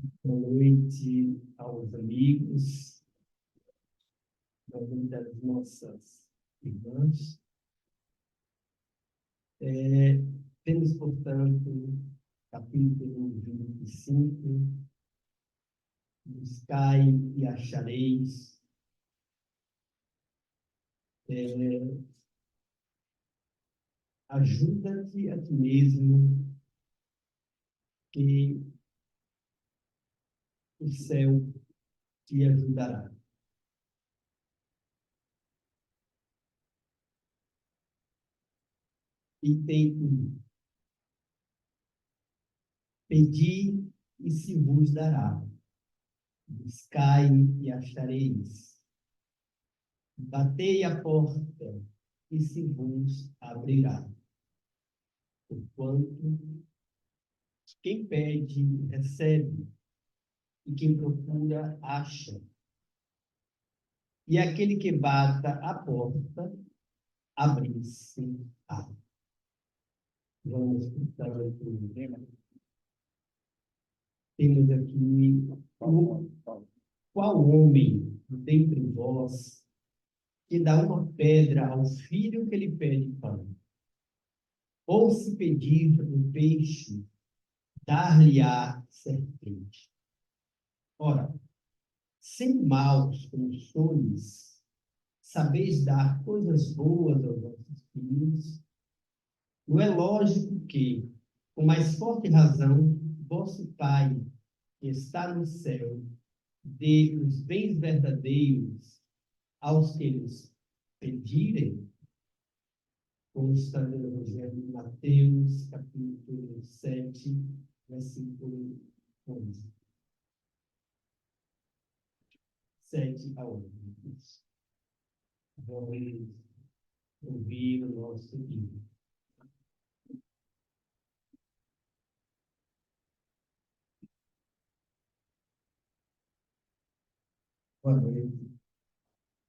Boa noite aos amigos, boa noite às nossas irmãs. Temos, portanto, capítulo 25, buscai e achareis. Ajuda-te a ti mesmo, que o céu te ajudará. Item 1. Pedi e se vos dará. Buscai e achareis. Batei a porta e se vos abrirá. Porquanto quem pede, recebe, e quem procura, acha. E aquele que bata a porta, abrir-se-á. Vamos, portanto, temos aqui qual homem dentre vós que dá uma pedra ao filho que lhe pede pão? Ou se pedir um peixe, dar-lhe-á serpente? Ora, sem maus como sois, sabeis dar coisas boas aos vossos filhos, não é lógico que, com mais forte razão, vosso Pai, que está no céu, dê os bens verdadeiros aos que lhes pedirem? Como está no Evangelho de Mateus, capítulo 7, versículo 11. 7 a 11. Vamos ouvir o nosso hino. Boa noite,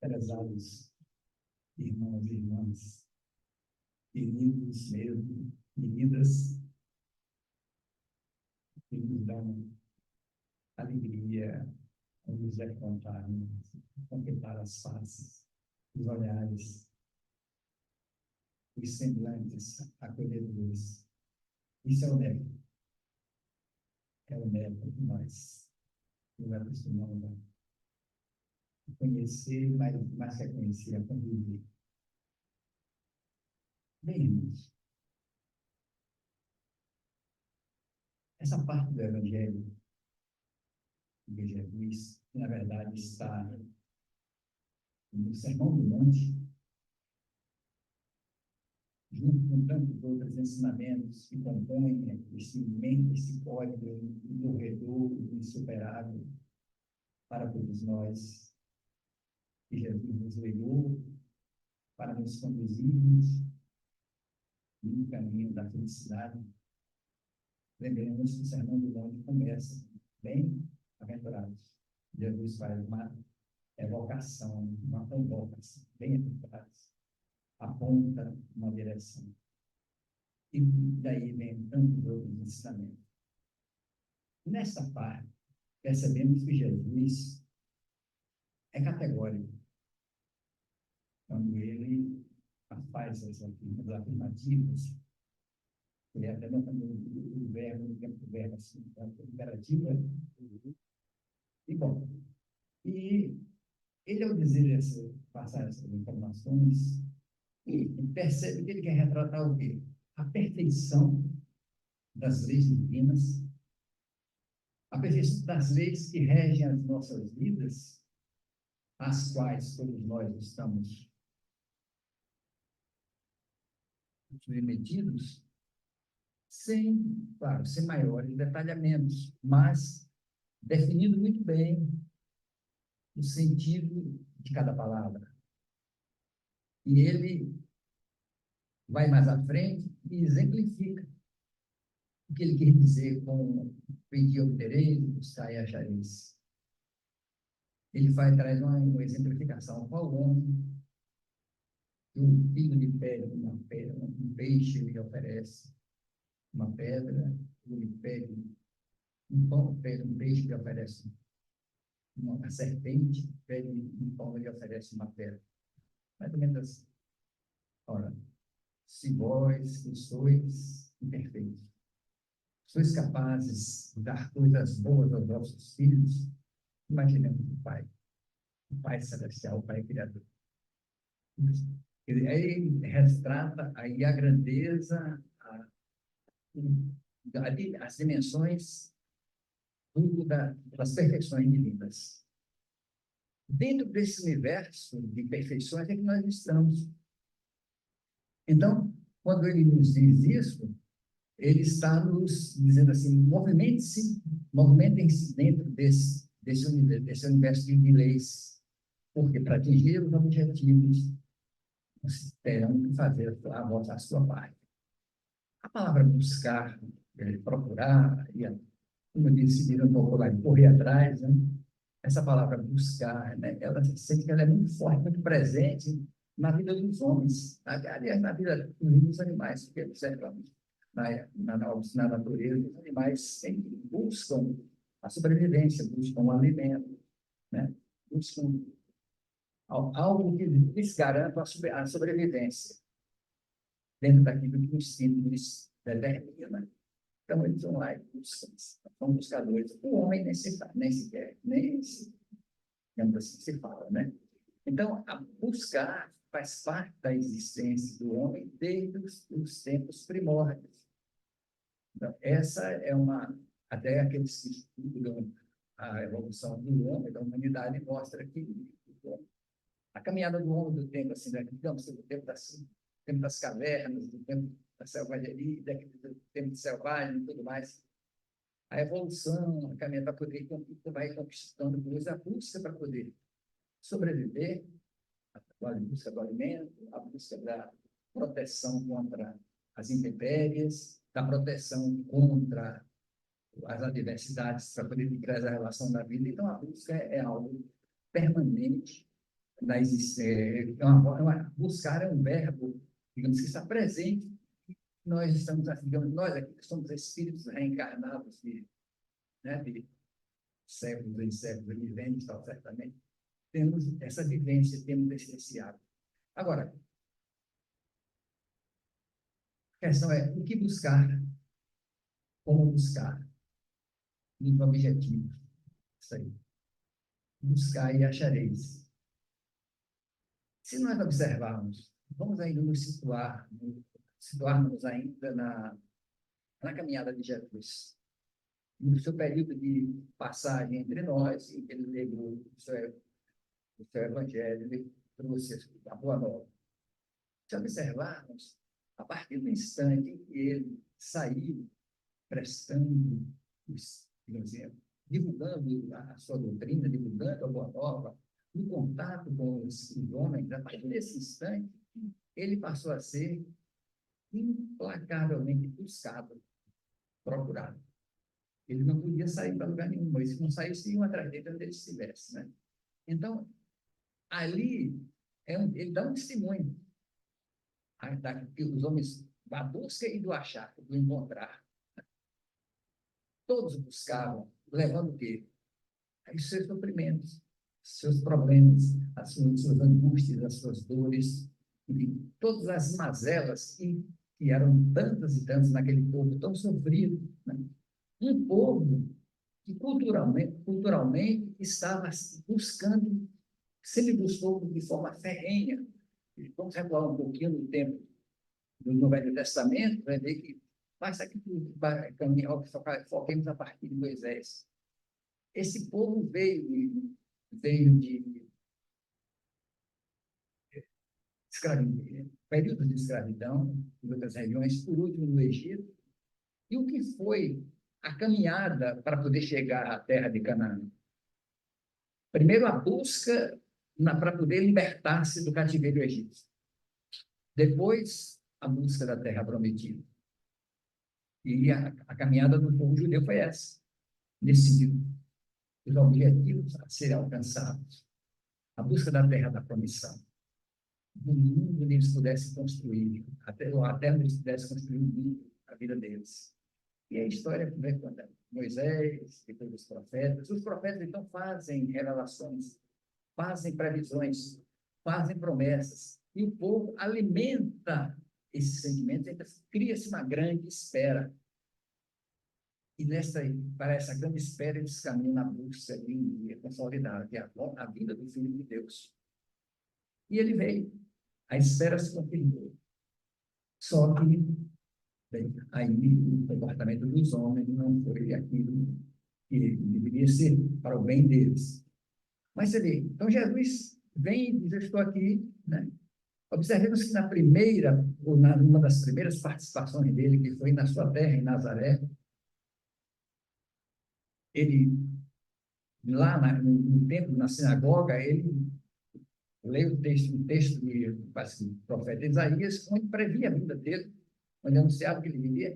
prezados irmãos e irmãs, queridos mesmo, queridas, que nos dão alegria ao nos encontrarmos, contemplar as faces, os olhares, os semblantes acolhedores. Isso é o neto. É o neto que nós nos acostumamos a conhecer, mais que a conhecer, a conviver. Bem, irmãos, essa parte do Evangelho de Jesus, que na verdade está no Sermão do Monte, junto com tantos outros ensinamentos que compõem esse código incorredor, insuperável para todos nós, que Jesus nos legou para nos conduzirmos no caminho da felicidade. Lembremos que o Sermão do Monte começa bem aventurados. Jesus faz uma evocação, uma convocação, bem aventurados, aponta uma direção. E daí vem tantos outros ensinamentos. Nessa parte, percebemos que Jesus é categórico quando ele faz as afirmativas. Ele até não tem o verbo, no tempo do verbo assim, imperativa. E bom, e ele, ao dizer passar essas informações, ele percebe que ele quer retratar o quê? A perfeição das leis divinas, a perfeição das leis que regem as nossas vidas, às quais todos nós estamos submetidos, sem, claro, sem maiores detalhamentos, mas definindo muito bem o sentido de cada palavra. E ele vai mais à frente e exemplifica o que ele quer dizer com pedir obtereis, buscar e achareis. Ele traz uma exemplificação. Qual homem que um filho lhe pede uma pedra, um peixe lhe oferece uma pedra, ele lhe pede um peixe que oferece uma serpente, pede um pão e oferece uma pedra. Mais ou menos assim. Ora, se vós que sois imperfeitos, sois capazes de dar coisas boas aos vossos filhos, imaginemos o Pai Celestial, o Pai Criador. Ele retrata aí a grandeza, as dimensões das perfeições divinas. Dentro desse universo de perfeições é que nós estamos. Então, quando ele nos diz isso, ele está nos dizendo assim, movimentem-se dentro desse universo de leis, porque para atingir os objetivos, vocês terão que fazer a sua parte. A palavra buscar, procurar, como eu disse, um pouco lá, correr atrás, né? Essa palavra buscar, né? Ela sente que ela é muito forte, muito presente na vida dos homens, aliás, na vida dos animais, porque observamos na natureza, os animais sempre buscam a sobrevivência, buscam o alimento, né? Buscam algo que lhes garanta a sobrevivência, dentro daquilo que o instinto lhes determina. Então, eles vão lá e buscam, são buscadores. O homem nem se fala, né? Então, a buscar faz parte da existência do homem desde os tempos primórdios. Então, essa é até aqueles que estudam a evolução do homem, da humanidade, mostra que a caminhada do homem do tempo, assim, digamos, do tempo das cavernas, do tempo da selvageria, do tempo selvagem e tudo mais, a evolução, a caminhada para poder vai conquistando coisas, a busca para poder sobreviver, a busca do alimento, a busca da proteção contra as intempéries, da proteção contra as adversidades, para poder ter essa relação da vida. Então, a busca é algo permanente. Buscar é um verbo, digamos, que está presente. Nós estamos, digamos, nós aqui somos espíritos reencarnados de séculos e séculos viventes, certamente. Temos essa vivência, temos esse hábito. Agora, a questão é o que buscar, como buscar, e o objetivo. Isso aí. Buscar e achareis. Se nós observarmos, vamos ainda nos situarmos ainda na caminhada de Jesus, no seu período de passagem entre nós, em que ele legou o seu evangelho, ele trouxe a boa nova. Se observarmos, a partir do instante em que ele saiu prestando, divulgando a sua doutrina, divulgando a boa nova, no contato com os homens, a partir desse instante, ele passou a ser implacavelmente buscado, procurado. Ele não podia sair para lugar nenhum, mas se não saísse, iam atrás dele onde ele estivesse, né? Então, ali, ele dá um testemunho que os homens, da busca e do achar, do encontrar. Todos buscavam, levando o quê? Os seus sofrimentos, seus problemas, as suas angústias, as suas dores, enfim, todas as mazelas que eram tantas e tantas naquele povo tão sofrido, né? Um povo que culturalmente estava buscando, sempre buscou de forma ferrenha. Vamos recuar um pouquinho no tempo do Velho Testamento, vai ver que basta que foquemos a partir de Moisés. Esse povo veio de escravidão, período de escravidão em outras regiões, por último no Egito. E o que foi a caminhada para poder chegar à terra de Canaã? Primeiro, a busca para poder libertar-se do cativeiro egípcio. Depois, a busca da terra prometida. E a caminhada do povo judeu foi essa. Decidiu os objetivos a serem alcançados. A busca da terra da promissão. Do mundo onde eles pudessem construir, até onde eles pudessem construir o mundo, a vida deles. E a história vai contando. Moisés, depois os profetas. Os profetas, então, fazem revelações, fazem previsões, fazem promessas. E o povo alimenta esses sentimentos, então cria-se uma grande espera. E para essa grande espera, eles caminham na busca de um dia consolidado, que é a vida do Filho de Deus. E ele veio. A espera se confirmou. Só que, bem, aí o comportamento dos homens não foi aquilo que deveria ser para o bem deles. Mas você vê, então Jesus vem e diz, eu estou aqui, né? Observemos que na primeira, ou numa das primeiras participações dele, que foi na sua terra, em Nazaré, ele, lá no templo, na sinagoga, ele lê um texto do profeta Isaías, onde previa a vinda dele, onde anunciava que ele viria,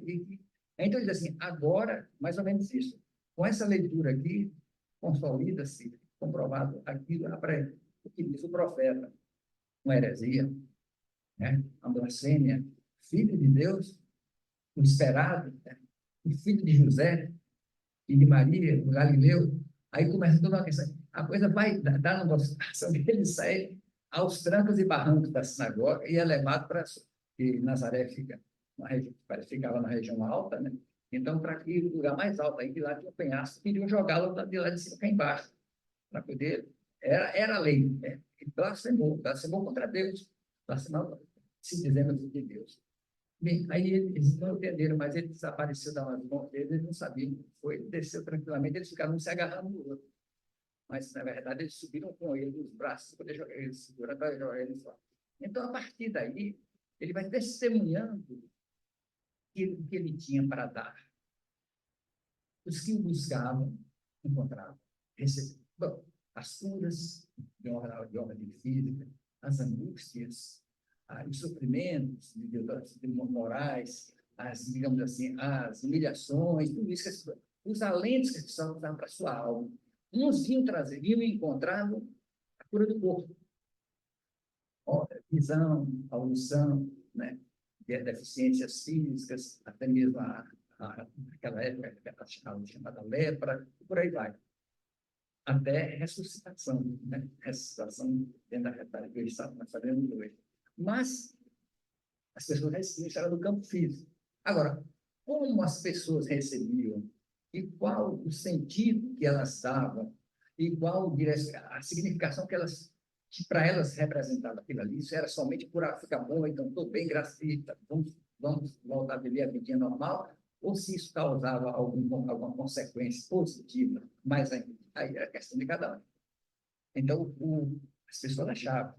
então ele diz assim, agora, mais ou menos isso, com essa leitura aqui, consolida-se, comprovado aquilo, o que diz o profeta, uma heresia, né? Uma blasfêmia, filho de Deus, o esperado, né? O filho de José e de Maria, do Galileu. Aí começa toda uma questão. A coisa vai dar uma situação que ele sai aos trancos e barrancos da sinagoga e é levado para que Nazaré ficava na região alta, né? Então, para que o lugar mais alto aí, de lá tinha um penhasco, queriam jogá-lo de lá de cima para embaixo, para poder. Era a lei, né? E blasfemou contra Deus, blasfemou, se dizendo de Deus. Bem, aí eles não entenderam, mas ele desapareceu da mão deles, eles não sabiam. Ele desceu tranquilamente, eles ficaram se agarrando no outro. Mas, na verdade, eles subiram com ele nos braços para poder jogar ele, segurando para jogar ele fora. Então, a partir daí, ele vai testemunhando o que ele tinha para dar. Os que o buscavam, encontravam, receberam. Bom, as curas de ordem física, as angústias, os sofrimentos de morais, digamos assim, as humilhações, tudo isso, os alentos que precisavam dar para a sua alma. Uns vinham e encontravam a cura do corpo. Visão, audição, né? Deficiências físicas, até mesmo aquela época chamada lepra, e por aí vai. Até ressuscitação, né? Ressuscitação dentro da realidade que eles estavam sabendo hoje. Mas as pessoas recebiam no campo físico. Agora, como as pessoas recebiam e qual o sentido que elas davam e qual a significação que para elas representava aquilo ali, isso era somente por ficar bom, então estou bem, graças a Deus, vamos voltar a viver a vida normal, ou se isso causava alguma consequência positiva, mas aí é a questão de cada um. Então, as pessoas achavam.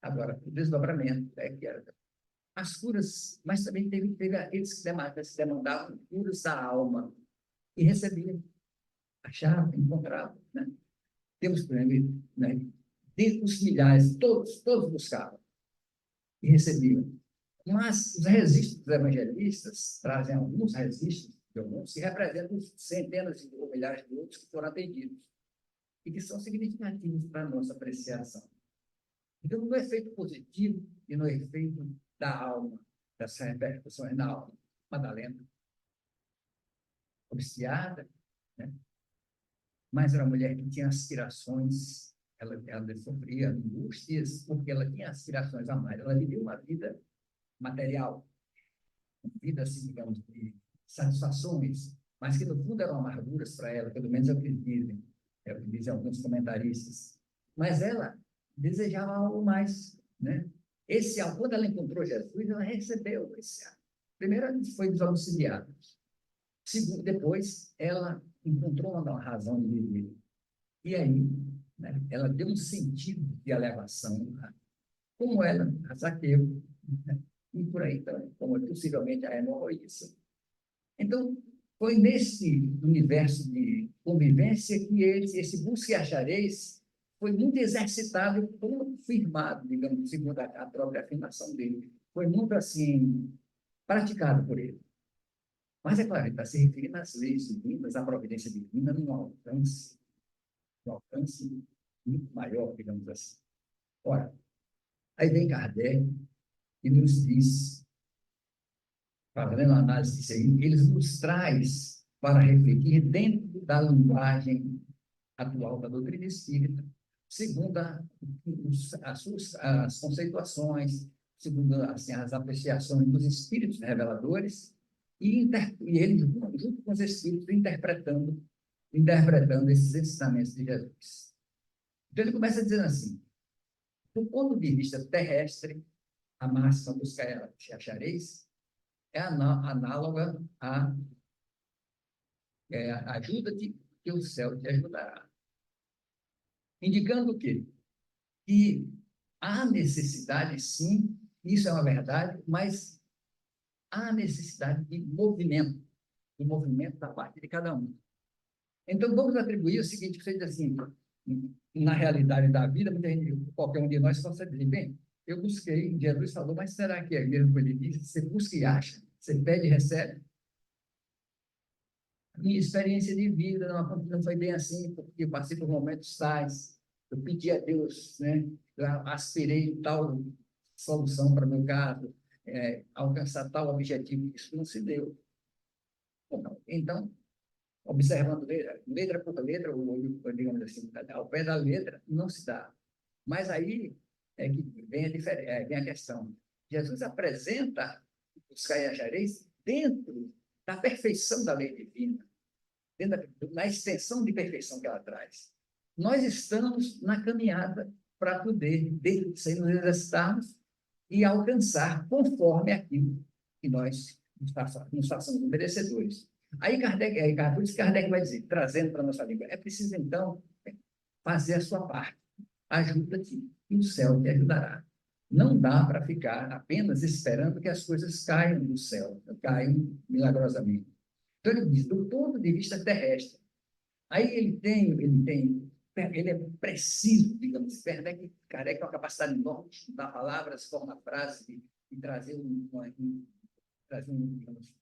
Agora, o desdobramento é que era as curas, mas também teve aqueles que se demandavam curas da alma e recebiam, achavam, encontravam, né? Temos, por exemplo, né? Dentre os milhares, todos buscavam e recebiam. Mas os registros dos evangelistas trazem alguns registros de alguns que representam centenas ou milhares de outros que foram atendidos e que são significativos para a nossa apreciação. Então, no efeito positivo e no efeito da alma, das repercussões na alma. Madalena, obsiada, né? Mas era uma mulher que tinha aspirações, ela sofria angústias, porque ela tinha aspirações a mais. Ela vivia uma vida material, uma vida, assim, digamos, de satisfações, mas que, no fundo, eram amarguras para ela, pelo menos é o que dizem alguns comentaristas. Mas ela desejava algo mais, né? Quando ela encontrou Jesus, ela recebeu esse algo. Primeiro, ela foi desobsidiada. Segundo, depois, ela encontrou uma razão de viver. E aí, né, ela deu um sentido de elevação, né? Como ela, a Zaqueu, né? E por aí também, como possivelmente a hemorroíça. Então, foi nesse universo de convivência que esse busca e achareis foi muito exercitado e confirmado, digamos, segundo a própria afirmação dele. Foi muito, assim, praticado por ele. Mas, é claro, ele está se referindo às leis divinas, à providência divina, num alcance muito maior, digamos assim. Ora, aí vem Kardec e nos diz fazendo análise disso aí, eles nos traz para refletir dentro da linguagem atual da doutrina espírita, segundo as conceituações, segundo assim, as apreciações dos espíritos reveladores, e eles, junto com os espíritos, interpretando esses ensinamentos de Jesus. Então, ele começa dizendo assim: do ponto de vista terrestre, a máxima buscar e achareis é análoga a ajuda-te que o céu te ajudará. Indicando o quê? Que há necessidade, sim, isso é uma verdade, mas há necessidade de movimento da parte de cada um. Então, vamos atribuir o seguinte: você diz assim, na realidade da vida, qualquer um de nós consegue dizer, bem, eu busquei, Jesus falou, mas será que é mesmo que ele disse? Você busca e acha, você pede e recebe. Minha experiência de vida não foi bem assim, porque eu passei por momentos tais, eu pedi a Deus, né? Eu aspirei tal solução para o meu caso, alcançar tal objetivo, isso não se deu. Então, observando letra por letra, ou digamos assim, ao pé da letra, não se dá. Mas aí é que vem a questão. Jesus apresenta os caiajareis dentro da perfeição da lei divina, na extensão de perfeição que ela traz. Nós estamos na caminhada para poder, sem nos exercitarmos, e alcançar conforme aquilo que nós nos façamos merecedores. Por isso Kardec vai dizer, trazendo para a nossa língua, é preciso, então, fazer a sua parte. Ajuda-te e o céu te ajudará. Não dá para ficar apenas esperando que as coisas caiam do céu, caiam milagrosamente. Então, ele diz, do ponto de vista terrestre. Aí ele é preciso, digamos, Kardec tem uma capacidade enorme de estudar palavras, formar frases e trazer digamos,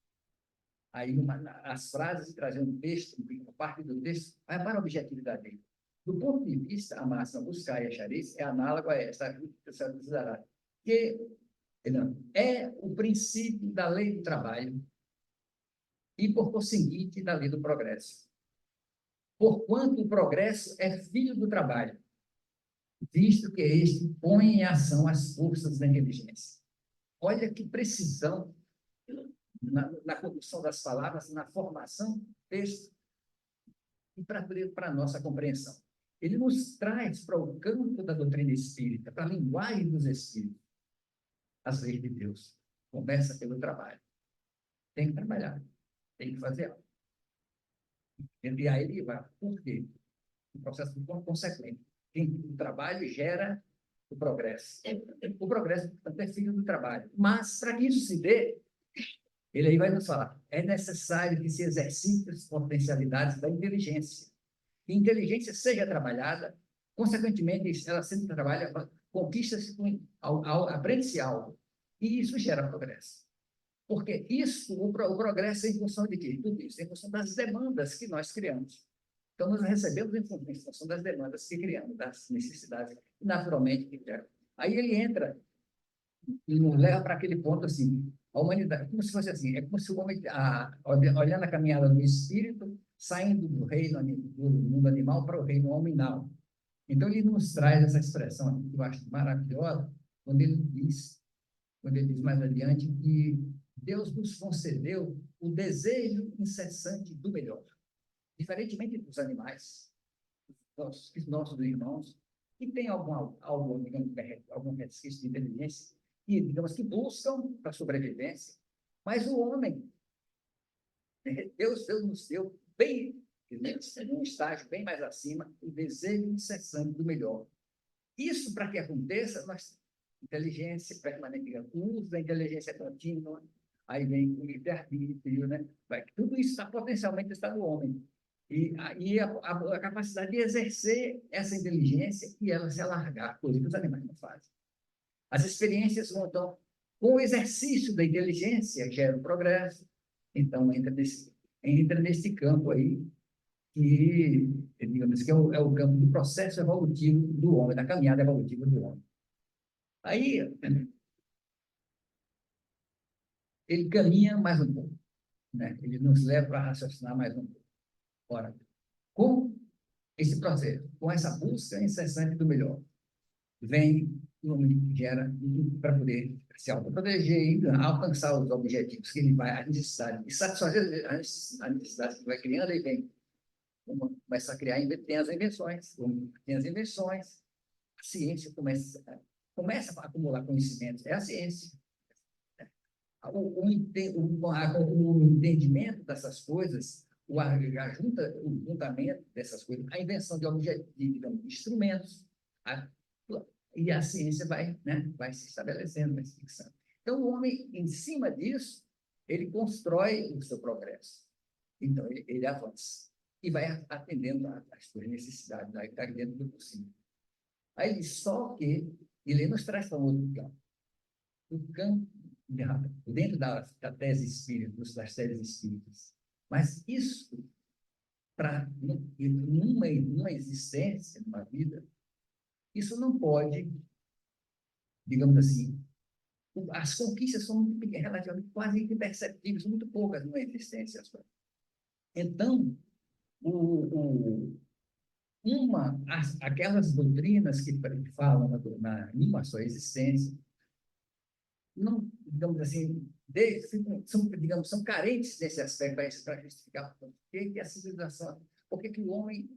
as frases e trazer um texto, uma parte do texto, vai para a objetividade dele. Do ponto de vista, a máxima buscar e achareis é análogo a essa, ajuda que o céu nos dará, que é o princípio da lei do trabalho e, por conseguinte, da lei do progresso. Porquanto o progresso é filho do trabalho, visto que este põe em ação as forças da inteligência. Olha que precisão na condução das palavras, na formação do texto e para a nossa compreensão. Ele nos traz para o campo da doutrina espírita, para a linguagem dos espíritos, as leis de Deus. Começa pelo trabalho. Tem que trabalhar, tem que fazer algo. E aí ele vai, por quê? O processo de forma consequente. O trabalho gera o progresso. O progresso, portanto, é filho do trabalho. Mas, para que isso se dê, ele aí vai nos falar, é necessário que se exercite as potencialidades da inteligência. Que a inteligência seja trabalhada, consequentemente, ela sendo trabalhada, conquista-se, aprende-se algo. E isso gera progresso. Porque o progresso é em função de quê? Tudo isso, é em função das demandas que nós criamos. Então, nós recebemos em função das demandas que criamos, das necessidades, naturalmente, que criamos. Aí ele entra e nos leva para aquele ponto assim, a humanidade, como se fosse assim, é como se o homem, olhando a caminhada do espírito, saindo do reino do mundo animal para o reino nominal. Então, ele nos traz essa expressão que eu acho maravilhosa, quando ele diz mais adiante que Deus nos concedeu o desejo incessante do melhor. Diferentemente dos animais, nossos irmãos, que têm algum resquício de inteligência, e, digamos, que buscam para a sobrevivência, mas o homem, Deus nos deu bem, num estágio bem mais acima, o desejo incessante do melhor. Isso, para que aconteça, inteligência permanente, o uso da inteligência contínua, aí vem o livre-arbítrio, né? Tudo isso potencialmente está no homem. E a capacidade de exercer essa inteligência e ela se alargar, coisa que os animais não fazem. As experiências vão, então, com o exercício da inteligência, gera o progresso, então entra nesse campo aí, que, digamos, que é o campo do processo evolutivo do homem, da caminhada evolutiva do homem. Aí, ele caminha mais um pouco, né? Ele nos leva a raciocinar mais um pouco. Ora, com esse processo, com essa busca incessante do melhor, vem o homem que gera para poder se autoproteger e alcançar os objetivos que ele vai, a necessidade, e satisfazer a necessidade que vai criando, e vem, começa a criar, tem as invenções, a ciência começa a acumular conhecimentos, é a ciência. O entendimento dessas coisas, o juntamento dessas coisas, a invenção de objetivos, de instrumentos, e a ciência vai, né, vai se estabelecendo, vai se fixando. Então, o homem, em cima disso, ele constrói o seu progresso. Então, ele avança e vai atendendo às suas necessidades, vai estar dentro do possível. Aí, só que ele nos traz para um outro campo. O campo, dentro da tese espírita, das teses espíritas. Mas isso, numa existência, numa vida, isso não pode, digamos assim, as conquistas são relativamente quase imperceptíveis, muito poucas numa existência. Então, aquelas doutrinas que falam numa sua existência, não, digamos assim, são carentes nesse aspecto para justificar por que a civilização, por que o homem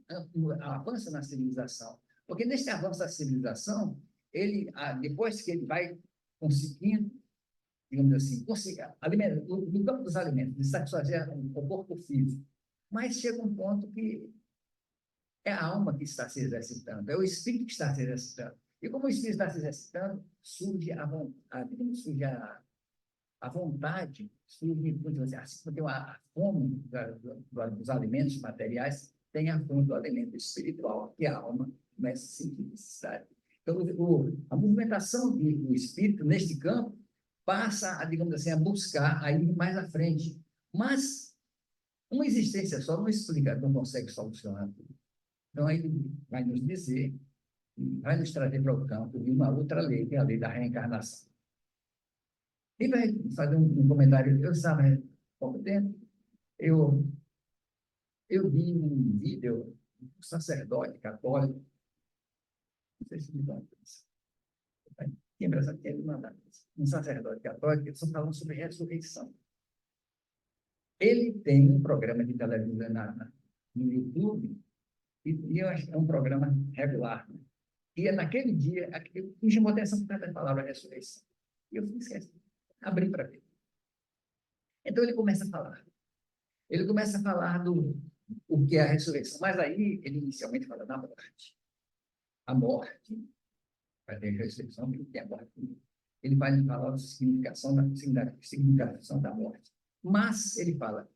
avança na civilização. Porque nesse avanço da civilização, depois que ele vai conseguindo, digamos assim, no campo dos alimentos, de satisfazer o corpo físico, mas chega um ponto que é a alma que está se exercitando, é o espírito que está se exercitando. E como o espírito está se exercitando, surge a vontade, surge, assim como tem a fome dos alimentos materiais, tem a fome do alimento espiritual, que a alma começa a sentir necessidade. Então, a movimentação do espírito neste campo passa, digamos assim, a buscar a ir mais à frente. Mas uma existência só não explica, não consegue solucionar tudo. Então, aí vai nos dizer, vai nos trazer para o campo de uma outra lei, que é a lei da reencarnação. E vai fazer um comentário. Eu estava há pouco tempo, eu vi um vídeo de um sacerdote católico, não sei se me dá isso. Lembra, ele mandava um sacerdote católico, eles estão falando sobre ressurreição. Ele tem um programa de televisão no YouTube, e eu acho que é um programa regular. Né? E naquele dia, me chamou a atenção por a palavra ressurreição. E eu fiz abri para ver. Então ele começa a falar. Ele começa a falar do o que é a ressurreição, mas aí ele inicialmente fala da morte. A morte, vai ter ressurreição, porque tem a morte. Ele vai falar da significação da morte. Mas ele fala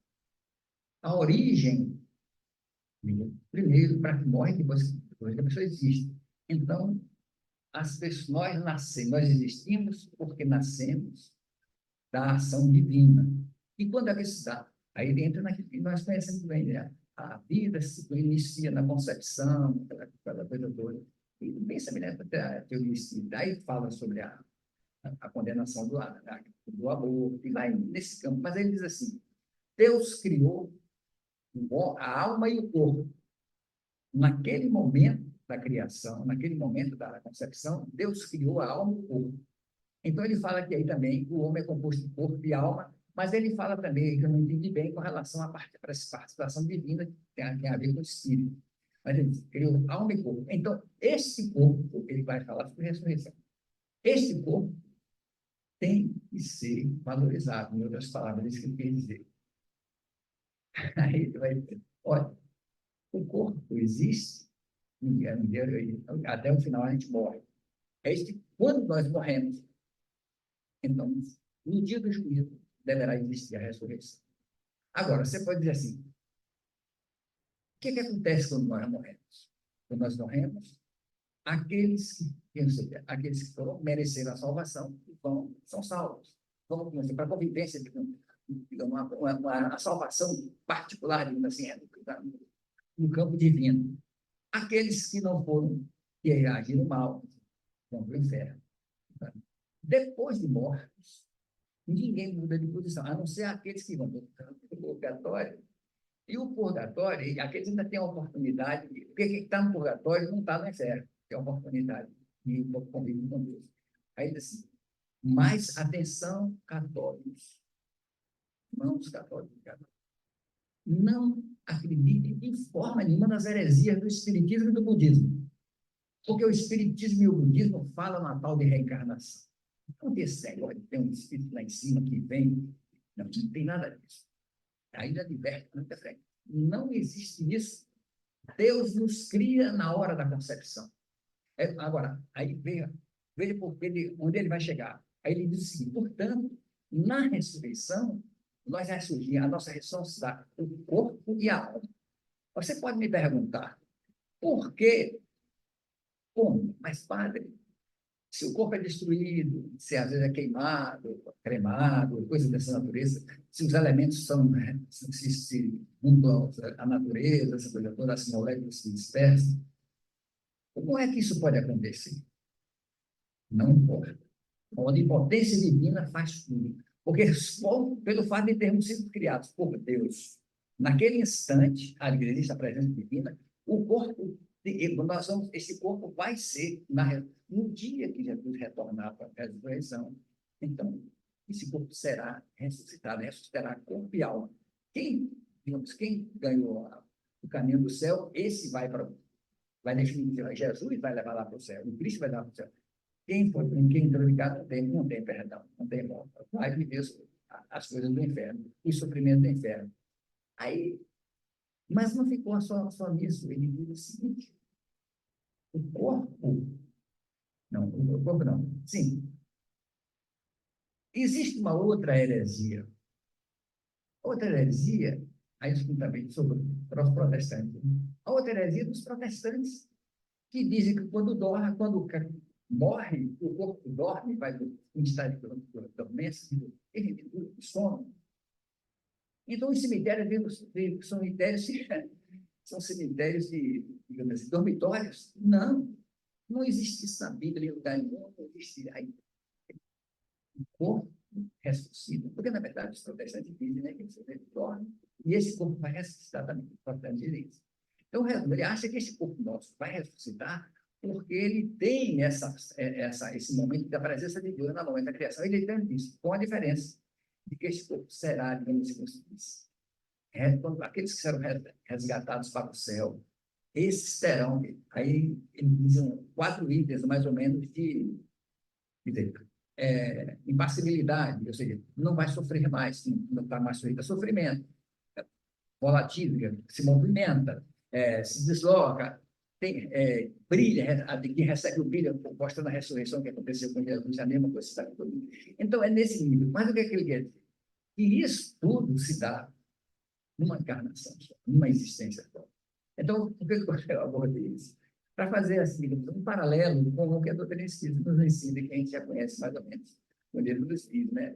a origem, primeiro, para que morre, depois que a pessoa existe. Então, nós existimos porque nascemos da ação divina. E quando é que isso dá? Aí ele entra naquilo que nós conhecemos bem, né? A vida se inicia na concepção, aquela coisa toda. E bem semelhante à teoria espírita. Aí fala sobre a condenação do aborto, e vai nesse campo. Mas ele diz assim, Deus criou a alma e o corpo. Naquele momento da criação, naquele momento da concepção, Deus criou a alma e o corpo. Então, ele fala que aí também o homem é composto de corpo e alma, mas ele fala também, que eu não entendi bem, com relação à participação divina, que tem a ver com o espírito. Mas ele criou alma e corpo. Então, esse corpo, ele vai falar sobre ressurreição. Este corpo tem que ser valorizado, em outras palavras, isso que ele quer dizer. Aí ele vai dizer, olha, o corpo existe, até o final a gente morre. Quando nós morremos, então, no dia do juízo, deverá existir a ressurreição. Agora, você pode dizer assim, o que acontece quando nós morremos? Quando nós morremos, aqueles que foram mereceram a salvação são salvos. Vão para a convivência de uma salvação particular, digamos assim, no campo divino. Aqueles que não foram, que agiram mal, vão para o inferno. Depois de mortos, Ninguém muda de posição, a não ser aqueles que vão para o purgatório. E o purgatório, aqueles ainda têm a oportunidade, porque quem está no purgatório não está no inferno, tem a oportunidade de conviver com Deus. Aí diz assim, mas atenção, católicos, irmãos católicos, não acreditem em forma nenhuma nas heresias do Espiritismo e do Budismo. Porque o Espiritismo e o Budismo falam na tal de reencarnação. Não tem esse negócio de ter um espírito lá em cima que vem. Não tem nada disso. Ainda liberta muita fé. Não existe isso. Deus nos cria na hora da concepção. Agora, aí veja onde ele vai chegar. Aí ele diz o seguinte, portanto, na ressurreição, nós ressurgimos, a nossa ressurreição dá o corpo e a alma. Você pode me perguntar, por quê? Como? Mas, padre, se o corpo é destruído, se às vezes é queimado, cremado, coisas dessa natureza, se os elementos são, se mudam a natureza, essa coisa toda, as moléculas se dispersam, como é que isso pode acontecer? Não importa. A onipotência divina faz tudo. Porque, pelo fato de termos sido criados por Deus, naquele instante, a igreja, a presença divina, o corpo, esse corpo vai ser, no dia que Jesus retornar para a ressurreição, então, esse corpo será ressuscitado, ressuscitará corpo e alma. Quem ganhou o caminho do céu, esse vai definitivamente, Jesus vai levar lá para o céu, o Cristo vai levar para o céu. Quem entrou em casa não tem perdão, não tem morte. Vai viver as coisas do inferno, o sofrimento do inferno. Aí, mas não ficou só nisso. Ele diz o seguinte, o corpo não. Sim. Existe uma outra heresia. Outra heresia, aí também sobre os protestantes. A outra heresia dos protestantes, que dizem que quando morre, o corpo dorme, vai em estado de dormência, de sono. Então, os cemitérios são cemitérios digamos assim, dormitórios? Não existe isso na Bíblia, em lugar nenhum, não existe aí. O corpo ressuscita, porque, na verdade, os protestantes dizem, né, que ele dorme, e esse corpo vai ressuscitar também, os protestantes dizem isso. Então, ele acha que esse corpo nosso vai ressuscitar porque ele tem esse momento da presença de Deus no momento da criação. Ele tem isso, com a diferença de que esse corpo será, digamos assim, aqueles que serão resgatados para o céu, esses terão, aí ele diz 4 itens, mais ou menos, de impassibilidade, ou seja, não vai sofrer mais, não está mais sujeito a sofrimento, volatil, se movimenta, se desloca, brilha, que recebe o brilho, mostrando a ressurreição que aconteceu com Jesus, a mesma coisa. Sabe? Então, é nesse nível. Mas o que é que ele quer dizer? E isso tudo se dá numa encarnação só, numa existência só. Então, por que eu abordei isso? Para fazer assim, um paralelo com o que a doutrina espírita nos ensina, que a gente já conhece mais ou menos, o livro dos Espíritos, né?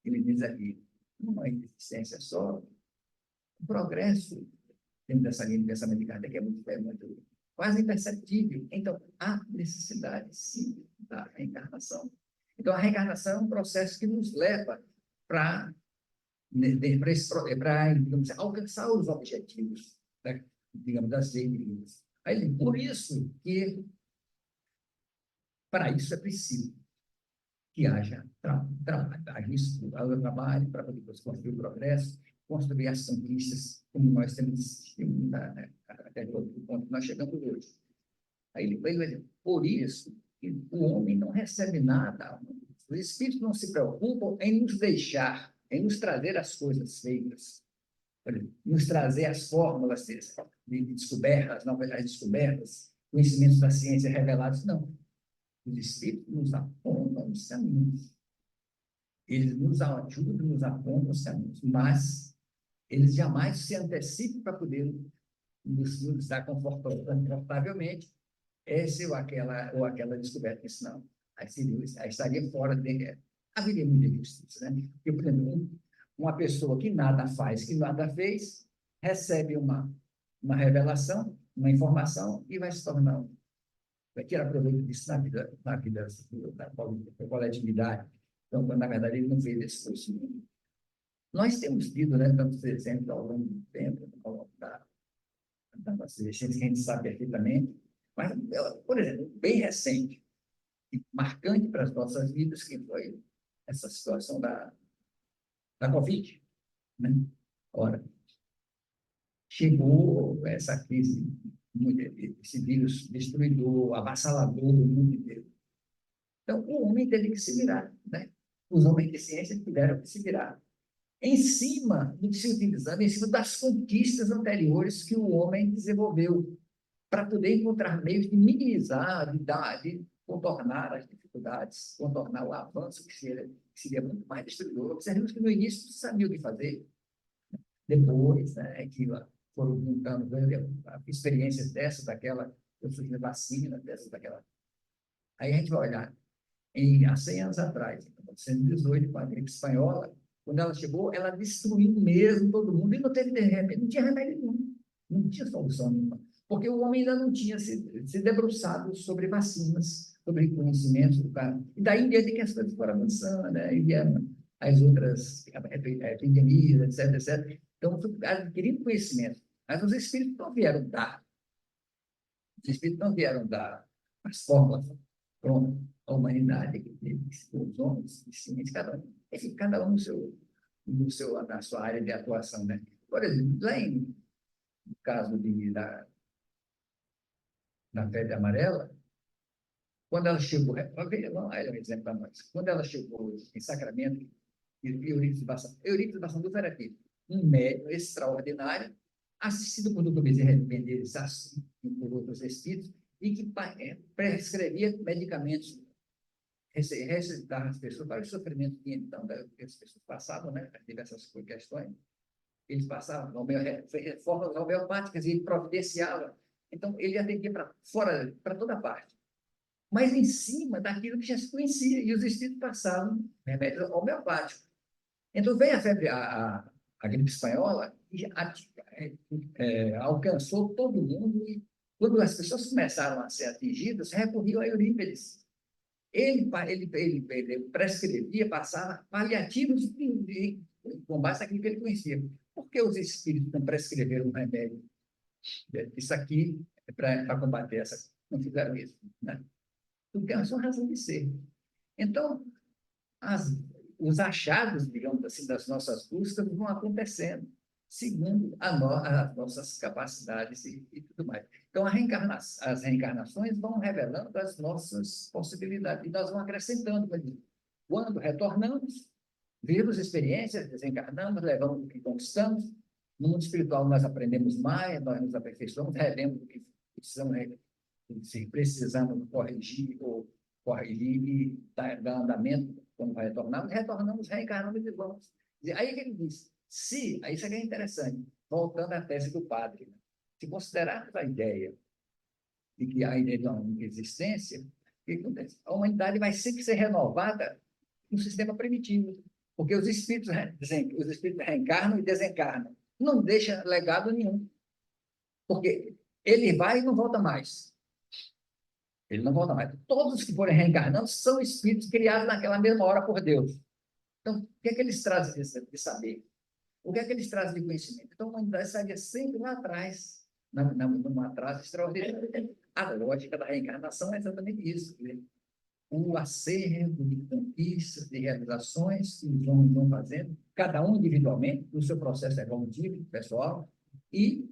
Ele diz aqui, numa existência só, o progresso dentro dessa linha de pensamento de Kardec é muito quase imperceptível. Então, há necessidade, sim, da reencarnação. Então, a reencarnação é um processo que nos leva para alcançar os objetivos, né, digamos, das leis. Por isso que, para isso é preciso que haja trabalho para poder construir o progresso, construir as conquistas, como nós temos assistido até o ponto que nós chegamos hoje. Aí ele vai dizer, por isso que o homem não recebe nada, os espíritos não se preocupam em nos deixar, em nos trazer as coisas feitas, nos trazer as fórmulas de descobertas, novas descobertas, conhecimentos da ciência revelados, não. Os espíritos nos apontam os caminhos. Eles nos ajudam, nos apontam os caminhos, mas eles jamais se antecipam para poder nos dar confortavelmente essa ou aquela descoberta, senão aí estaria fora haveria muita injustiça, né? Porque, por exemplo, uma pessoa que nada faz, que nada fez, recebe uma revelação, uma informação e vai se tornar, vai tirar proveito disso na vida da coletividade. Então, na verdade, ele não fez esse curso. Nós temos tido, né, tantos exemplos ao longo do tempo, ao longo da nossa existência, que a gente sabe perfeitamente, mas, por exemplo, bem recente, e marcante para as nossas vidas, que foi essa situação da Covid, né? Ora, chegou essa crise, esse vírus destruidor, avassalador do mundo inteiro. Então, o homem teve que se virar, né? Os homens de ciência tiveram que se virar em cima do que se utilizava, em cima das conquistas anteriores que o homem desenvolveu, para poder encontrar meios de minimizar, de contornar as dificuldades, contornar o avanço que seria muito mais destruidor. Observamos que no início não sabia o que fazer, depois, né, que foram juntando experiências dessa, daquela, eu surgiu vacina, dessa, daquela. Aí a gente vai olhar, há 100 anos atrás, em 1918, com a gripe espanhola, quando ela chegou, ela destruiu mesmo todo mundo, e não teve remédio, não tinha remédio nenhum, não tinha solução nenhuma, porque o homem ainda não tinha se debruçado sobre vacinas, sobre conhecimentos do cara. E daí em diante que as coisas foram avançando, né? E vieram as outras epidemias, etc, etc. Então, adquirindo conhecimento. Mas os espíritos não vieram dar. Os espíritos não vieram dar as fórmulas prontas à humanidade, os homens, os ciências, cada um na sua área de atuação, né? Por exemplo, lá no caso da febre amarela, quando ela chegou, vamos um exemplo para nós, quando ela chegou em Sacramento, Eurípides Bassanduva era aqui, um médium extraordinário, assistido por Dr. Bezerra de Menezes, assim, e por outros espíritos, e que prescrevia medicamentos, receitava as pessoas para o sofrimento que então que as pessoas passavam, né, diversas questões, eles passavam formas homeopáticas e ele providenciava. Então, ele atendia para fora, para toda parte, mas em cima daquilo que já se conhecia, e os espíritos passavam remédios homeopáticos. Então, veio a febre, a gripe espanhola, e alcançou todo mundo, e quando as pessoas começaram a ser atingidas, recorriam a Eurípides. Ele prescrevia, passava paliativos com base naquilo que ele conhecia. Por que os espíritos não prescreveram um remédio? Isso aqui é para combater essa. Não fizeram isso, né? Porque é uma razão de ser. Então, os achados, digamos assim, das nossas buscas vão acontecendo, segundo as nossas capacidades e tudo mais. Então, as reencarnações vão revelando as nossas possibilidades, e nós vamos acrescentando. Quando retornamos, vivemos experiências, desencarnamos, levamos o que conquistamos. No mundo espiritual, nós aprendemos mais, nós nos aperfeiçoamos, revemos o que precisamos, se precisamos corrigir e dar andamento quando retornamos, reencarnamos e vamos. Aí que ele diz, isso aqui é interessante, voltando à tese do padre, né? Se considerarmos a ideia de que a ideia de uma única existência, o que acontece? A humanidade vai sempre ser renovada no sistema primitivo, porque os espíritos reencarnam e desencarnam, não deixa legado nenhum, porque ele vai e não volta mais. Ele não volta mais. Todos os que forem reencarnando são espíritos criados naquela mesma hora por Deus. Então, o que é que eles trazem de saber? O que é que eles trazem de conhecimento? Então, a humanidade estaria sempre lá atrás, num atraso extraordinário. A lógica da reencarnação é exatamente isso. Né? O acervo de conquistas, de realizações que os homens vão fazendo, cada um individualmente, no seu processo evolutivo, pessoal, e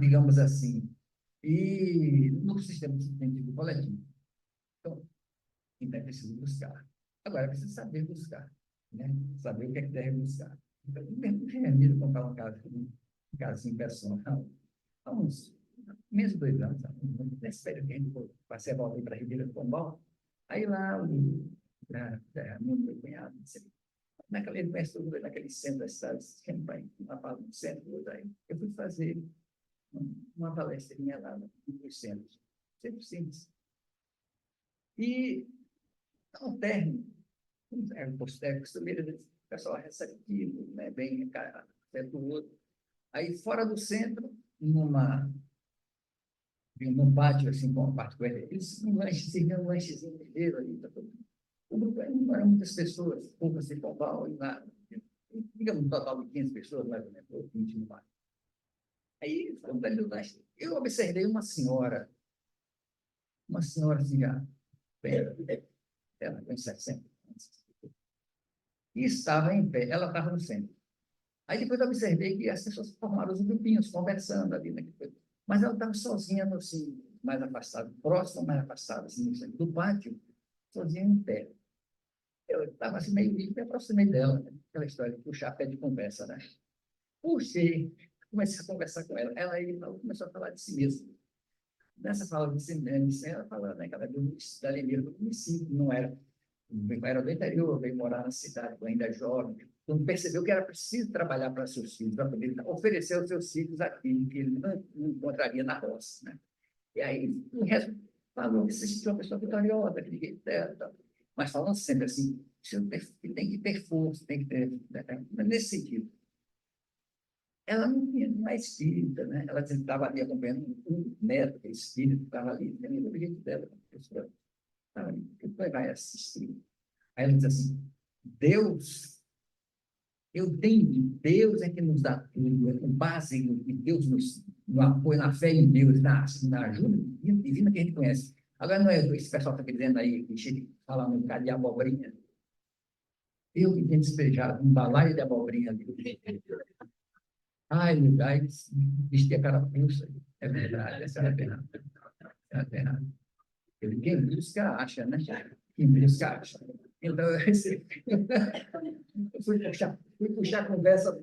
digamos assim, e no sistema científico coletivo. Então, ainda é preciso buscar. Agora, é preciso saber buscar, né? Saber o que é que deve buscar. Então, mesmo que eu contar um caso assim, personal, há uns menos de 2 anos, nesse período que a gente passei a volta para a Ribeira do Pombal, aí lá, meu cunhado, ele conhece tudo naquele centro da cidade, no centro, aí eu fui fazer uma palestrinha lá nos centros, sempre simples. E, ao término, costumeiro, o pessoal receptivo, né, bem afetuoso. Aí, fora do centro, num pátio, assim, com uma parte com ele, um lanchezinho mineiro ali, tá todo. O grupo não eram muitas pessoas, poucas de total, digamos, um total de 15 pessoas, mais ou menos, ou 20 no máximo. Aí, eu observei uma senhora assim, já, ela tem 60 anos, e estava em pé, ela estava no centro. Aí depois eu observei que as pessoas formaram os grupinhos, conversando ali, né? Mas ela estava sozinha, assim, mais afastada, próxima, mais afastada, assim, no centro do pátio, sozinha em pé. Eu estava assim, meio livre, me aproximei dela, né? Aquela história de puxar pé de conversa, né? Puxei, comecei a conversar com ela. Ela aí começou a falar de si mesma. Nessa fala de si mesma, ela falou, né, que ela veio da Limeira do município, não era, era do interior, veio morar na cidade, ainda jovem. Então percebeu que era preciso trabalhar para seus filhos, para poder oferecer aos seus filhos aquilo que ele não encontraria na roça, né? E aí, o resto falou que se sentiu uma pessoa vitoriosa, que ninguém dela, mas falando sempre assim, tem que ter força, tem que ter, né? Nesse sentido. Ela não é espírita, né? Ela estava ali acompanhando um neto, que é espírita, estava ali, nem o jeito dela, a pessoa estava ali, que vai assistir. Aí ela diz assim, Deus, eu tenho, Deus é que nos dá tudo, é com base em Deus, no apoio, na fé em Deus, na ajuda divina que a gente conhece. Agora não é esse pessoal que está dizendo aí, que chega falando um bocado de abobrinha. Eu que tenho despejado um balaio de abobrinha ali. Ai, meu Deus, vestir a carapuça. É verdade, essa é a verdade. É a verdade. Quem busca, acha, né? Quem busca, acha. Então, eu fui puxar a conversa.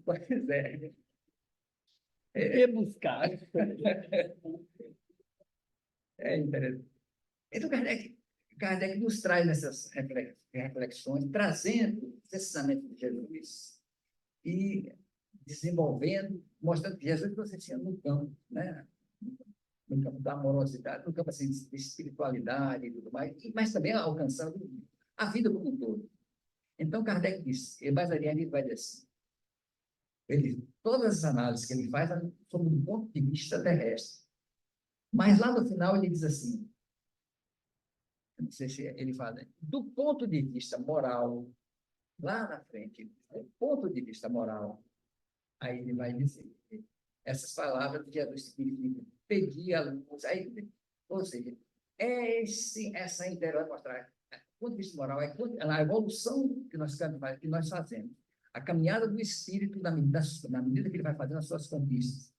Pois é. E buscar. É interessante. Então, Kardec nos traz essas reflexões, trazendo os ensinamentos de Jesus e desenvolvendo, mostrando que Jesus você tinha no campo, né? No campo da amorosidade, no campo assim, de espiritualidade e tudo mais, mas também alcançando a vida como um todo. Então, Kardec diz, e mais adiante ele vai dizer assim, todas as análises que ele faz são sob um ponto de vista terrestre. Mas lá no final ele diz assim, não sei se ele fala, né? Do ponto de vista moral, lá na frente, do ponto de vista moral, aí ele vai dizer, essas palavras de Jesus significam pedir a luz, aí, ou seja, essa inteira mostrar, do ponto de vista moral, é a evolução que nós fazemos, a caminhada do espírito na medida que ele vai fazendo as suas conquistas.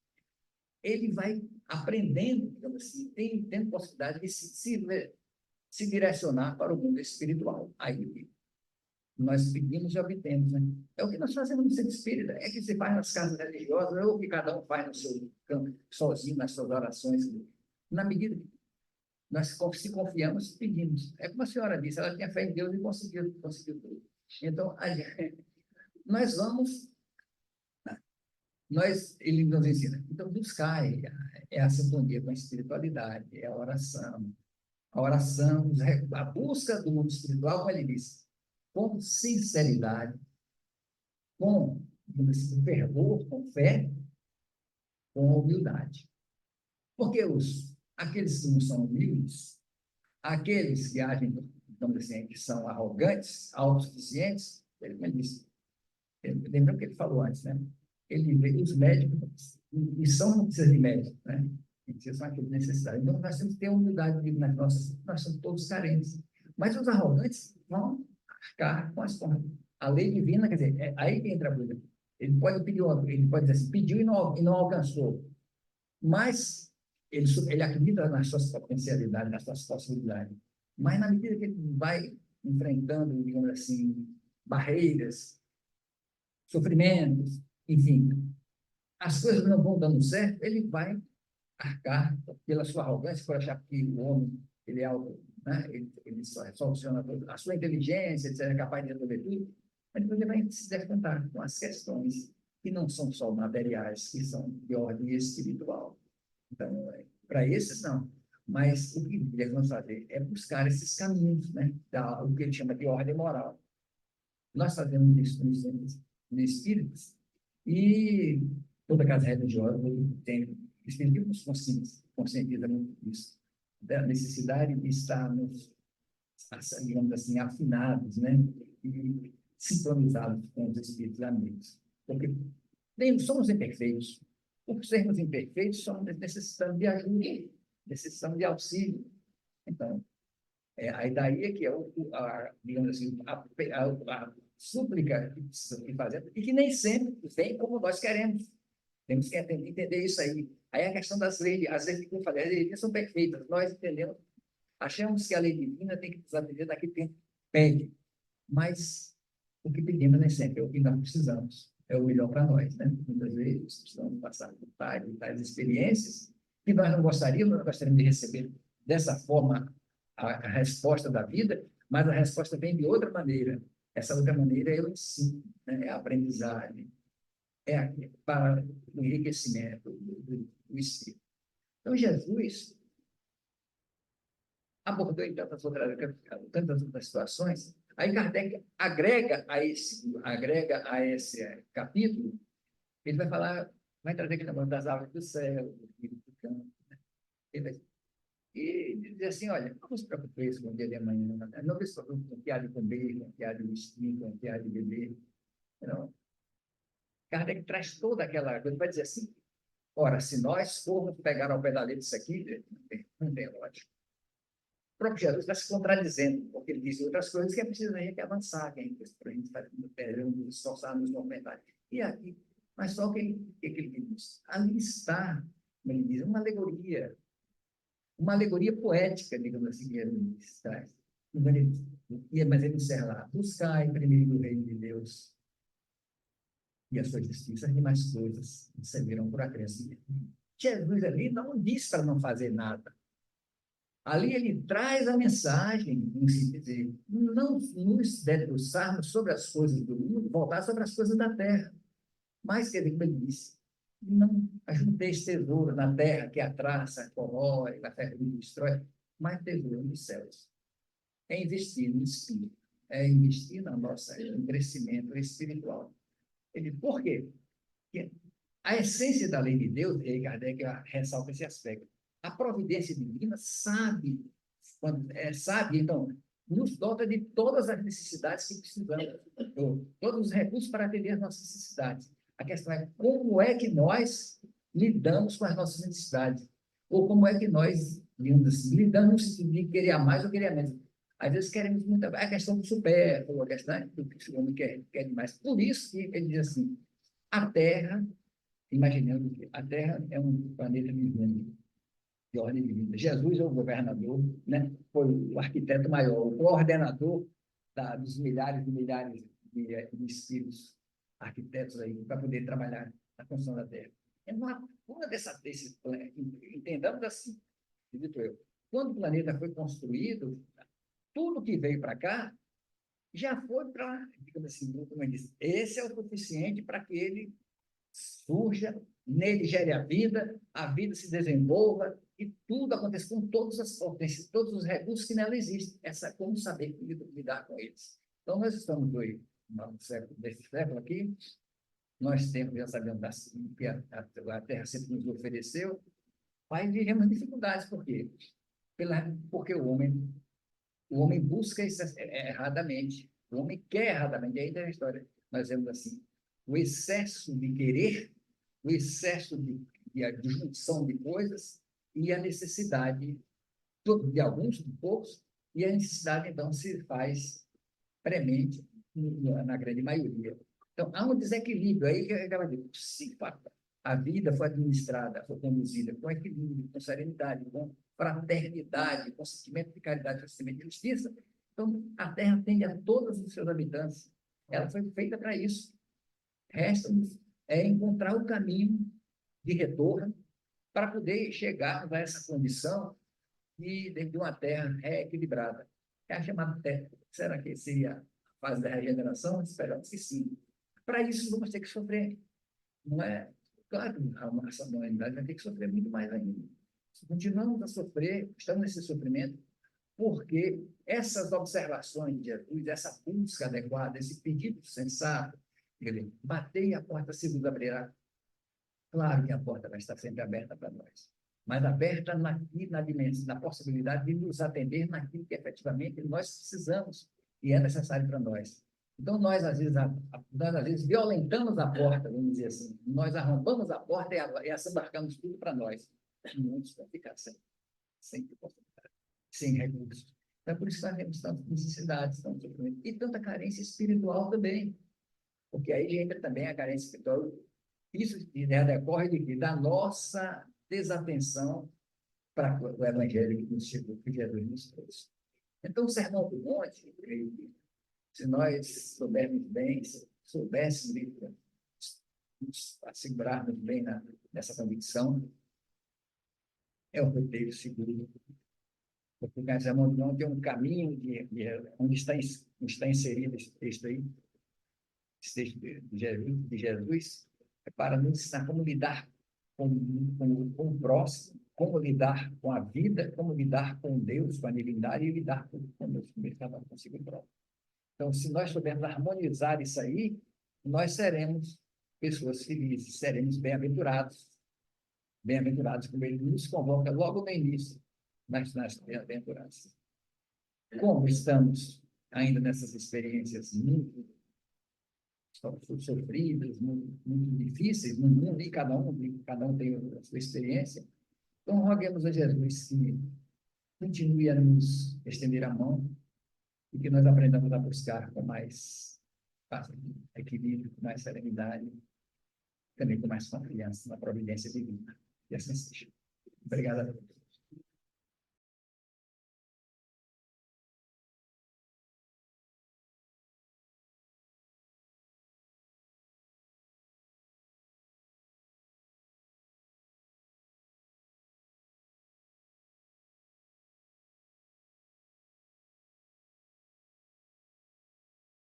Ele vai aprendendo, digamos assim, tendo possibilidade de se direcionar para o mundo espiritual. Aí nós pedimos e obtemos, né? É o que nós fazemos no centro espírita, é que se faz nas casas religiosas, é o que cada um faz no seu campo, sozinho, nas suas orações. Na medida que nós se confiamos, pedimos. É como a senhora disse, ela tinha fé em Deus e conseguiu tudo. Então, nós vamos, ele nos ensina, então buscar é a sintonia com a espiritualidade, é a oração, a busca do mundo espiritual, como ele diz, com sinceridade, com fervor, com fé, com humildade. Porque aqueles que não são humildes, aqueles que agem, digamos assim, que são arrogantes, autossuficientes, ele disse, lembrando o que ele falou antes, né? Ele veio os médicos, e não precisa de médico, né? Eles são aqueles necessários. Então, nós temos que ter humildade nas nossas, nós somos todos carentes. Mas os arrogantes vão arcar com a lei divina, quer dizer, aí que entra a coisa. Ele pode dizer assim, pediu e não alcançou. Mas ele acredita nas suas potencialidades, nas suas possibilidades. Mas na medida que ele vai enfrentando, digamos assim, barreiras, sofrimentos, enfim, as coisas não vão dando certo, ele vai arcar pela sua arrogância, por achar que o homem ele é algo, né? Ele soluciona a sua inteligência, etc., é capaz de resolver tudo, mas depois ele vai se defrontar com as questões que não são só materiais, que são de ordem espiritual. Então, para esses, não. Mas o que devemos fazer é buscar esses caminhos, né? O que ele chama de ordem moral. Nós fazemos isso no Espíritos e toda casa religiosa tem espíritos conscientiza muito isso. da necessidade de estarmos, digamos assim, afinados, né? E sintonizados com os espíritos amigos. Porque somos imperfeitos. Por sermos imperfeitos, necessitamos de ajuda, necessitamos de auxílio. Então, aí daí é que é digamos assim, a súplica que precisamos fazer, e que nem sempre vem como nós queremos. Temos que entender isso aí. Aí a questão das leis, as leis que eu falei, as leis são perfeitas, nós entendemos, achamos que a lei divina tem que nos atender daqui tempo, pede, mas o que pedimos nem sempre é o que nós precisamos, é o melhor para nós, né? Muitas vezes precisamos passar por tais experiências que nós não gostaríamos de receber dessa forma a resposta da vida, mas a resposta vem de outra maneira. Essa outra maneira é o ensino, né? É a aprendizagem, para o enriquecimento do espírito. Então, Jesus abordou em tantas outras situações. Aí Kardec agrega a esse capítulo, ele vai falar, vai trazer aquele negócio das aves do céu, do campo, né? E dizer assim, olha, não se preocupe com o dia de amanhã, não se preocupe com o que há de comer, com o que há de vestir, com o que há de beber. Não. Kardec traz toda aquela coisa, vai dizer assim, ora, se nós formos pegar ao pé da letra isso aqui, não tem lógica. O próprio Jesus está se contradizendo, porque ele diz outras coisas que é preciso a gente avançar, que a gente está nos esforçar, nos movimentar. E aqui, mas só que ele diz, ali está, como ele diz, uma alegoria poética, digamos assim, que ele diz, tá? Mas ele encerra lá, buscai primeiro o reino de Deus e a sua justiça, e mais coisas servirão por acréscimo. Jesus ali não diz para não fazer nada. Ali ele traz a mensagem, dizer, não nos debruçarmos sobre as coisas do mundo, voltar sobre as coisas da terra. Mas, como ele disse, não ajunteis tesouro na terra que a traça, corrói, a terra que destrói, mas tesouro nos céus. É investir no espírito, é investir no crescimento espiritual. Por quê? Porque a essência da lei de Deus, e aí Kardec ressalta esse aspecto, a providência divina sabe, então, nos dota de todas as necessidades que precisamos, todos os recursos para atender as nossas necessidades. A questão é como é que nós lidamos com as nossas necessidades, ou como é que nós, digamos assim, lidamos no sentido de querer mais ou querer menos. Às vezes queremos muito, a questão do supérfluo, a questão do que o homem quer demais. Por isso que ele diz assim, a Terra, imaginando que a Terra é um planeta vivendo de ordem divina. Jesus é o governador, né? Foi o arquiteto maior, o coordenador dos milhares e milhares de espíritos arquitetos aí para poder trabalhar na construção da Terra. É uma desse planeta, entendamos assim, acredito eu. Quando o planeta foi construído, tudo que veio para cá já foi para, digamos assim, como eu disse, esse é o suficiente para que ele surja, nele gere a vida se desenvolva e tudo acontece com todas as potências, todos os recursos que nela existem. Como saber lidar com eles. Então, nós estamos nesse século aqui, nós temos, já sabemos que a Terra sempre nos ofereceu, mas vivemos dificuldades. Por quê? Porque o homem busca isso erradamente, o homem quer erradamente. Aí tem a história, nós vemos assim, o excesso de querer, o excesso de junção de coisas e a necessidade de alguns, de poucos, e a necessidade, então, se faz premente na grande maioria. Então, há um desequilíbrio aí que acaba de se a vida foi administrada, foi conduzida com equilíbrio, com serenidade, com fraternidade, com sentimento de caridade, com sentimento de justiça. Então, a Terra atende a todos os seus habitantes. Ela foi feita para isso. Resta-nos encontrar o caminho de retorno para poder chegar a essa condição de uma Terra reequilibrada. É a chamada Terra. Será que seria a fase da regeneração? Esperamos que sim. Para isso, vamos ter que sofrer. Não é? Claro, essa humanidade vai ter que sofrer muito mais ainda. Continuamos a sofrer, estamos nesse sofrimento, porque essas observações de Jesus, essa busca adequada, esse pedido sensato, ele batei a porta, se vos abrirá. Claro que a porta vai estar sempre aberta para nós. mas aberta na dimensão, na possibilidade de nos atender naquilo que efetivamente nós precisamos e é necessário para nós. Então, nós, às vezes, violentamos a porta, vamos dizer assim. Nós arrombamos a porta e assambarcamos tudo para nós. Muitos vão ficar sem possibilidade, sem recursos. Então, é por isso que nós temos tantas necessidades, tanto sofrimento, e tanta carência espiritual também. Porque aí entra também a carência espiritual. Isso decorre de quê? Da nossa desatenção para o evangelho que nos chegou, que Jesus nos trouxe. Então, o Sermão do Monte, se nós soubermos bem, soubéssemos nos assegurarmos bem nessa convicção, é o roteiro seguro. Porque o Sermão do Monte é um caminho onde está inserido esse texto aí, esse texto de Jesus, é para nos ensinar como lidar com o próximo, como lidar com a vida, como lidar com Deus, com a divindade e lidar com Deus, cada um consigo próprio. Então, se nós pudermos harmonizar isso aí, nós seremos pessoas felizes, seremos bem-aventurados. Bem-aventurados, como ele nos convoca logo no início, nas bem-aventuranças. Como estamos ainda nessas experiências muito sofridas, muito difíceis no mundo, e cada um tem a sua experiência, então roguemos a Jesus que continue a nos estender a mão e que nós aprendamos a buscar com mais equilíbrio, com mais serenidade, também com mais confiança na providência divina. E assim seja. Obrigado a todos.